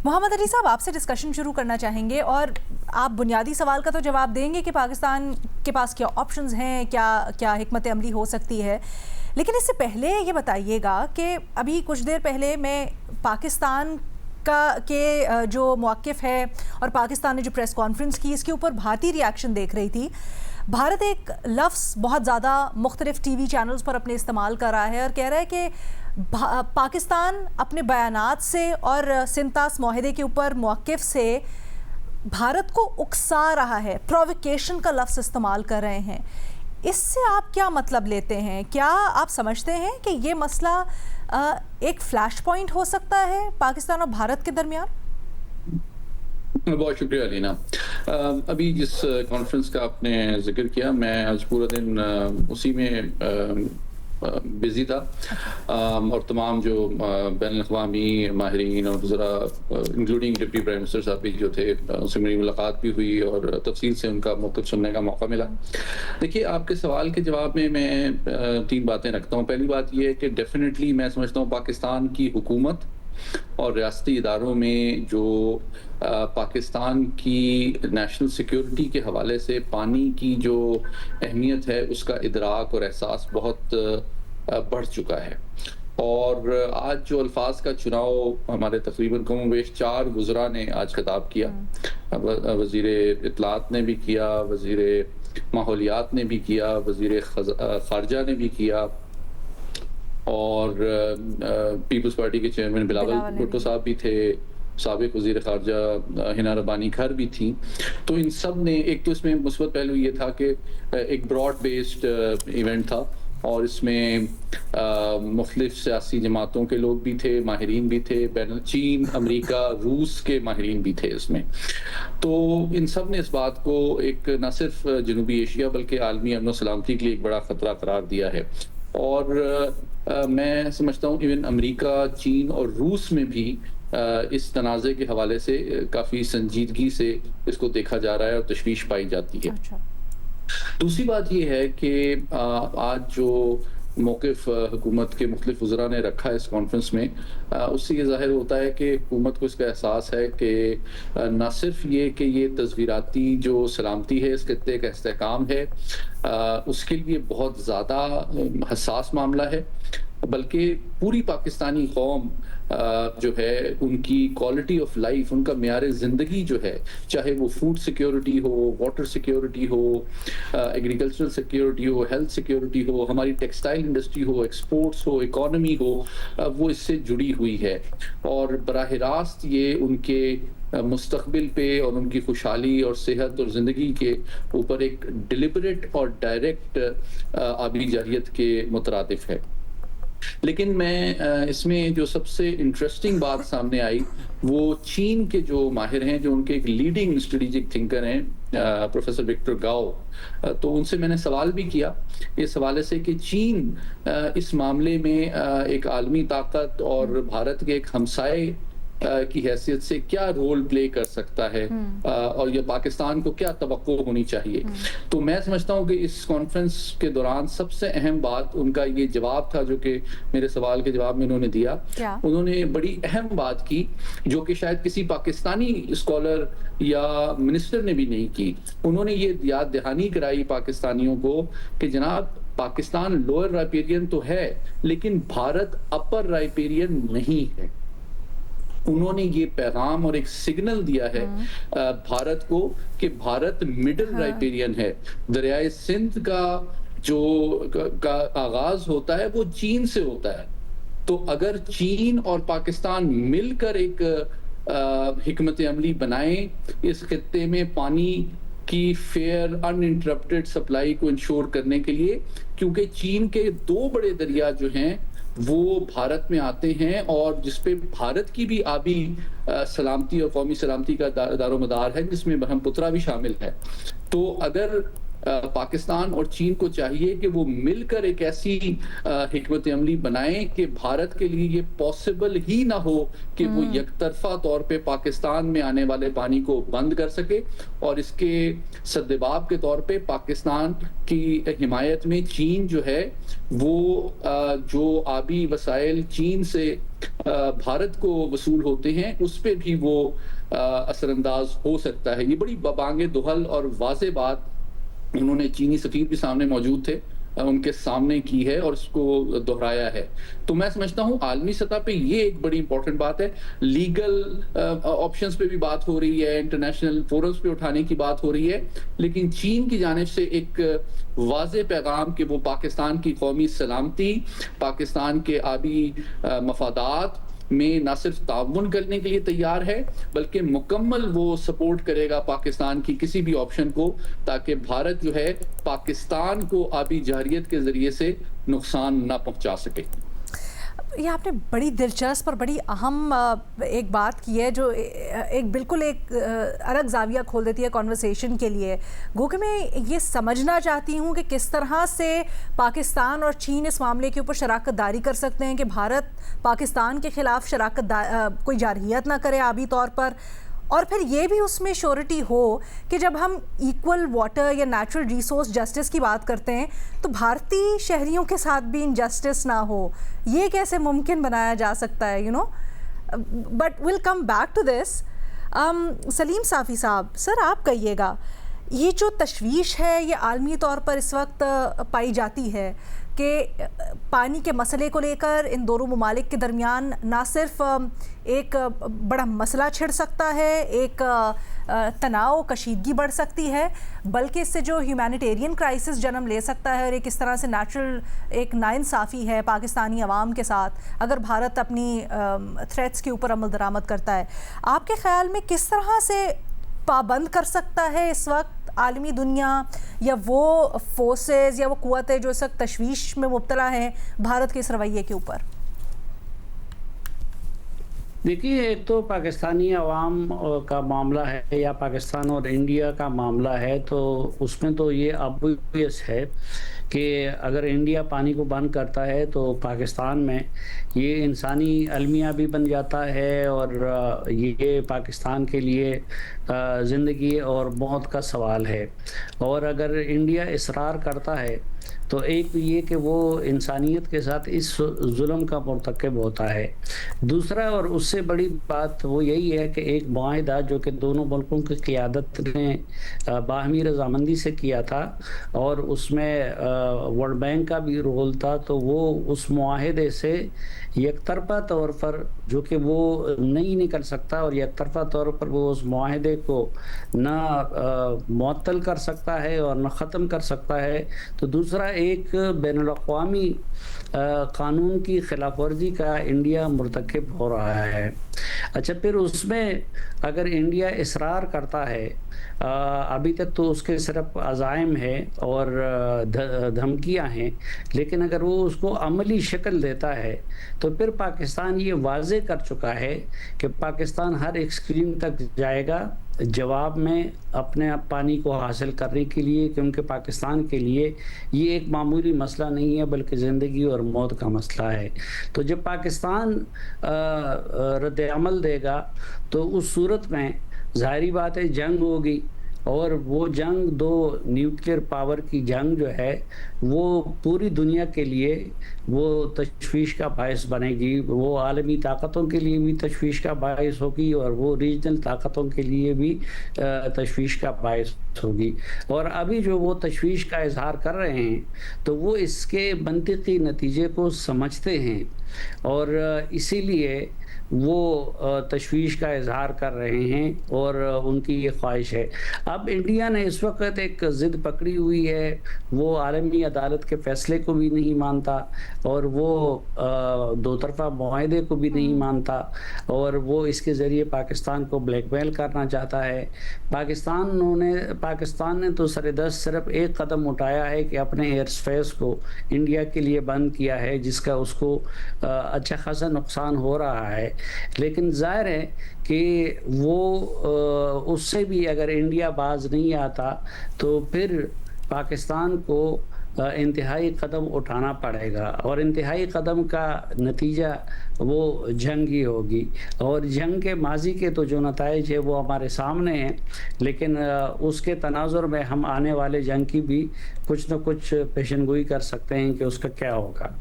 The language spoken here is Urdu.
محمد علی صاحب آپ سے ڈسکشن شروع کرنا چاہیں گے اور آپ بنیادی سوال کا تو جواب دیں گے کہ پاکستان کے پاس کیا آپشنز ہیں، کیا حکمت عملی ہو سکتی ہے، لیکن اس سے پہلے یہ بتائیے گا کہ ابھی کچھ دیر پہلے میں پاکستان کے جو موقف ہے اور پاکستان نے جو پریس کانفرنس کی اس کے اوپر بھارتی ری ایکشن دیکھ رہی تھی. بھارت ایک لفظ بہت زیادہ مختلف ٹی وی چینلز پر اپنے استعمال کر رہا ہے اور کہہ رہا ہے کہ پاکستان اپنے بیانات سے اور سنتاس معاہدے کے اوپر موقف سے بھارت کو اکسا رہا ہے، پروویکیشن کا لفظ استعمال کر رہے ہیں. اس سے آپ کیا مطلب لیتے ہیں؟ کیا آپ سمجھتے ہیں کہ یہ مسئلہ ایک فلیش پوائنٹ ہو سکتا ہے پاکستان اور بھارت کے درمیان؟ بہت شکریہ علینا. ابھی جس کانفرنس کا آپ نے ذکر کیا، میں آج پورا دن اسی میں بزی تھا اور تمام جو بین الاقوامی ماہرین اور ذرا انکلوڈنگ ڈپٹی پرائم منسٹر صاحب بھی جو تھے، ان سے میری ملاقات بھی ہوئی اور تفصیل سے ان کا موقف سننے کا موقع ملا. دیکھیے، آپ کے سوال کے جواب میں 3 باتیں رکھتا ہوں. پہلی بات یہ ہے کہ ڈیفینیٹلی میں سمجھتا ہوں پاکستان کی حکومت اور ریاستی اداروں میں جو پاکستان کی نیشنل سیکیورٹی کے حوالے سے پانی کی جو اہمیت ہے اس کا ادراک اور احساس بہت بڑھ چکا ہے. اور آج جو الفاظ کا چناؤ ہمارے تقریباً کم و بیش 4 وزراء نے آج خطاب کیا، وزیر اطلاعات نے بھی کیا، وزیر ماحولیات نے بھی کیا، وزیر خارجہ نے بھی کیا، اور پیپلز پارٹی کے چیئرمین بلاول بھٹو صاحب بھی تھے، سابق وزیر خارجہ ہنا ربانی کھر بھی تھیں. تو ان سب نے ایک تو اس میں مثبت پہلو یہ تھا کہ ایک براڈ بیسڈ ایونٹ تھا اور اس میں مختلف سیاسی جماعتوں کے لوگ بھی تھے، ماہرین بھی تھے، چین، امریکہ، روس کے ماہرین بھی تھے اس میں. تو ان سب نے اس بات کو ایک نہ صرف جنوبی ایشیا بلکہ عالمی امن و سلامتی کے لیے ایک بڑا خطرہ قرار دیا ہے. اور میں سمجھتا ہوں ایون امریکہ، چین اور روس میں بھی اس تنازع کے حوالے سے کافی سنجیدگی سے اس کو دیکھا جا رہا ہے اور تشویش پائی جاتی ہے. دوسری بات یہ ہے کہ آج جو موقف حکومت کے مختلف وزراء نے رکھا ہے اس کانفرنس میں، اس سے یہ ظاہر ہوتا ہے کہ حکومت کو اس کا احساس ہے کہ نہ صرف یہ کہ یہ تصویراتی جو سلامتی ہے اس خطے کا استحکام ہے، اس کے لیے بہت زیادہ حساس معاملہ ہے، بلکہ پوری پاکستانی قوم جو ہے ان کی کوالٹی آف لائف، ان کا معیار زندگی جو ہے، چاہے وہ فوڈ سیکیورٹی ہو، واٹر سیکیورٹی ہو، ایگریکلچرل سیکیورٹی ہو، ہیلتھ سیکیورٹی ہو، ہماری ٹیکسٹائل انڈسٹری ہو، ایکسپورٹس ہو، اکانومی ہو، وہ اس سے جڑی ہوئی ہے. اور براہ راست یہ ان کے مستقبل پہ اور ان کی خوشحالی اور صحت اور زندگی کے اوپر ایک ڈیلیبریٹ اور ڈائریکٹ آبی جارحیت کے مترادف ہے. لیکن میں اس میں جو سب سے انٹرسٹنگ بات سامنے آئی وہ چین کے جو ماہر ہیں، جو ان کے ایک لیڈنگ اسٹریٹجک تھنکر ہیں، پروفیسر وکٹر گاؤ. تو ان سے میں نے سوال بھی کیا اس حوالے سے کہ چین اس معاملے میں ایک عالمی طاقت اور بھارت کے ایک ہمسائے کی حیثیت سے کیا رول پلے کر سکتا ہے اور یہ پاکستان کو کیا توقع ہونی چاہیے. تو میں سمجھتا ہوں کہ اس کانفرنس کے دوران سب سے اہم بات ان کا یہ جواب تھا جو کہ میرے سوال کے جواب میں انہوں نے دیا. انہوں نے بڑی اہم بات کی جو کہ شاید کسی پاکستانی اسکالر یا منسٹر نے بھی نہیں کی. انہوں نے یہ یاد دہانی کرائی پاکستانیوں کو کہ جناب، پاکستان لوئر رائپیرین تو ہے لیکن بھارت اپر رائپیرین نہیں ہے. انہوں نے یہ پیغام اور ایک سگنل دیا ہے بھارت کو کہ بھارت مڈل رائپیرین ہے. دریائے سندھ کا آغاز ہوتا ہے وہ چین سے ہوتا ہے. تو اگر چین اور پاکستان مل کر ایک حکمت عملی بنائیں اس خطے میں پانی کی فیئر ان انٹرپٹڈ سپلائی کو انشور کرنے کے لیے، کیونکہ چین کے 2 بڑے دریا جو ہیں وہ بھارت میں آتے ہیں اور جس پہ بھارت کی بھی آبی سلامتی اور قومی سلامتی کا دار و مدار ہے، جس میں برہم پترا بھی شامل ہے. تو اگر پاکستان اور چین کو چاہیے کہ وہ مل کر ایک ایسی حکمت عملی بنائیں کہ بھارت کے لیے یہ پاسبل ہی نہ ہو کہ وہ یک طرفہ طور پہ پاکستان میں آنے والے پانی کو بند کر سکے، اور اس کے سدباب کے طور پہ پاکستان کی حمایت میں چین جو ہے وہ جو آبی وسائل چین سے بھارت کو وصول ہوتے ہیں اس پہ بھی وہ اثر انداز ہو سکتا ہے۔ یہ بڑی ببانگ دہل اور واضح بات انہوں نے چینی سفیر بھی سامنے موجود تھے ان کے سامنے کی ہے اور اس کو دہرایا ہے۔ تو میں سمجھتا ہوں عالمی سطح پہ یہ ایک بڑی امپورٹنٹ بات ہے۔ لیگل آپشنز پہ بھی بات ہو رہی ہے، انٹرنیشنل فورمز پہ اٹھانے کی بات ہو رہی ہے، لیکن چین کی جانب سے ایک واضح پیغام کہ وہ پاکستان کی قومی سلامتی، پاکستان کے آبی مفادات میں نہ صرف تعاون کرنے کے لیے تیار ہے بلکہ مکمل وہ سپورٹ کرے گا پاکستان کی کسی بھی آپشن کو، تاکہ بھارت جو ہے پاکستان کو آبی جارحیت کے ذریعے سے نقصان نہ پہنچا سکے۔ یہ آپ نے بڑی دلچسپ اور بڑی اہم ایک بات کی ہے جو ایک بالکل ایک الگ زاویہ کھول دیتی ہے کنورسیشن کے لیے۔ گو کہ میں یہ سمجھنا چاہتی ہوں کہ کس طرح سے پاکستان اور چین اس معاملے کے اوپر شراکت داری کر سکتے ہیں کہ بھارت پاکستان کے خلاف کوئی جارحیت نہ کرے آبی طور پر، اور پھر یہ بھی اس میں شیورٹی ہو کہ جب ہم ایکول واٹر یا نیچرل ریسورس جسٹس کی بات کرتے ہیں تو بھارتی شہریوں کے ساتھ بھی انجسٹس نہ ہو۔ یہ کیسے ممکن بنایا جا سکتا ہے but will come back to this. Saleem Safi صاحب، سر آپ کہیے گا یہ جو تشویش ہے یہ عالمی طور پر اس وقت پائی جاتی ہے کہ پانی کے مسئلے کو لے کر ان دونوں ممالک کے درمیان نہ صرف ایک بڑا مسئلہ چھڑ سکتا ہے، ایک تناؤ کشیدگی بڑھ سکتی ہے، بلکہ اس سے جو ہیومینیٹیرین کرائسس جنم لے سکتا ہے اور ایک اس طرح سے نیچرل ایک ناانصافی ہے پاکستانی عوام کے ساتھ اگر بھارت اپنی تھریٹس کے اوپر عمل درآمد کرتا ہے۔ آپ کے خیال میں کس طرح سے پابند کر سکتا ہے اس وقت عالمی دنیا یا وہ فورسز یا وہ قوتیں جو اس وقت تشویش میں مبتلا ہیں بھارت کے اس رویے کے اوپر؟ دیکھیے، ایک تو پاکستانی عوام کا معاملہ ہے یا پاکستان اور انڈیا کا معاملہ ہے، تو اس میں تو یہ obvious ہے کہ اگر انڈیا پانی کو بند کرتا ہے تو پاکستان میں یہ انسانی المیہ بھی بن جاتا ہے اور یہ پاکستان کے لیے زندگی اور موت کا سوال ہے۔ اور اگر انڈیا اصرار کرتا ہے تو ایک یہ کہ وہ انسانیت کے ساتھ اس ظلم کا مرتکب ہوتا ہے۔ دوسرا اور اس سے بڑی بات وہ یہی ہے کہ ایک معاہدہ جو کہ دونوں ملکوں کی قیادت نے باہمی رضامندی سے کیا تھا اور اس میں ورلڈ بینک کا بھی رول تھا، تو وہ اس معاہدے سے یک طرفہ طور پر جو کہ وہ نہیں نکل سکتا اور یک طرفہ طور پر وہ اس معاہدے کو نہ معطل کر سکتا ہے اور نہ ختم کر سکتا ہے، تو دوسرا ایک بین الاقوامی قانون کی خلاف ورزی کا انڈیا مرتکب ہو رہا ہے۔ اچھا، پھر اس میں اگر انڈیا اصرار کرتا ہے، ابھی تک تو اس کے صرف عزائم ہے اور دھمکیاں ہیں، لیکن اگر وہ اس کو عملی شکل دیتا ہے تو پھر پاکستان یہ واضح کر چکا ہے کہ پاکستان ہر ایکسٹریم تک جائے گا جواب میں اپنے پانی کو حاصل کرنے کے لیے، کیونکہ پاکستان کے لیے یہ ایک معمولی مسئلہ نہیں ہے بلکہ زندگی اور موت کا مسئلہ ہے۔ تو جب پاکستان رد عمل دے گا تو اس صورت میں ظاہری بات ہے جنگ ہوگی، اور وہ جنگ دو نیوکلیئر پاور کی جنگ جو ہے وہ پوری دنیا کے لیے وہ تشویش کا باعث بنے گی، وہ عالمی طاقتوں کے لیے بھی تشویش کا باعث ہوگی اور وہ ریجنل طاقتوں کے لیے بھی تشویش کا باعث ہوگی۔ اور ابھی جو وہ تشویش کا اظہار کر رہے ہیں تو وہ اس کے منطقی نتیجے کو سمجھتے ہیں اور اسی لیے وہ تشویش کا اظہار کر رہے ہیں اور ان کی یہ خواہش ہے۔ اب انڈیا نے اس وقت ایک ضد پکڑی ہوئی ہے، وہ عالمی عدالت کے فیصلے کو بھی نہیں مانتا اور وہ دو طرفا معاہدے کو بھی نہیں مانتا اور وہ اس کے ذریعے پاکستان کو بلیک میل کرنا چاہتا ہے۔ پاکستان نے تو سردست صرف ایک قدم اٹھایا ہے کہ اپنے ایئر اسپیس کو انڈیا کے لیے بند کیا ہے، جس کا اس کو اچھا خاصا نقصان ہو رہا ہے، لیکن ظاہر ہے کہ وہ اس سے بھی اگر انڈیا باز نہیں آتا تو پھر پاکستان کو انتہائی قدم اٹھانا پڑے گا، اور انتہائی قدم کا نتیجہ وہ جنگ ہی ہوگی، اور جنگ کے ماضی کے تو جو نتائج ہے وہ ہمارے سامنے ہیں، لیکن اس کے تناظر میں ہم آنے والے جنگ کی بھی کچھ نہ کچھ پیشن گوئی کر سکتے ہیں کہ اس کا کیا ہوگا۔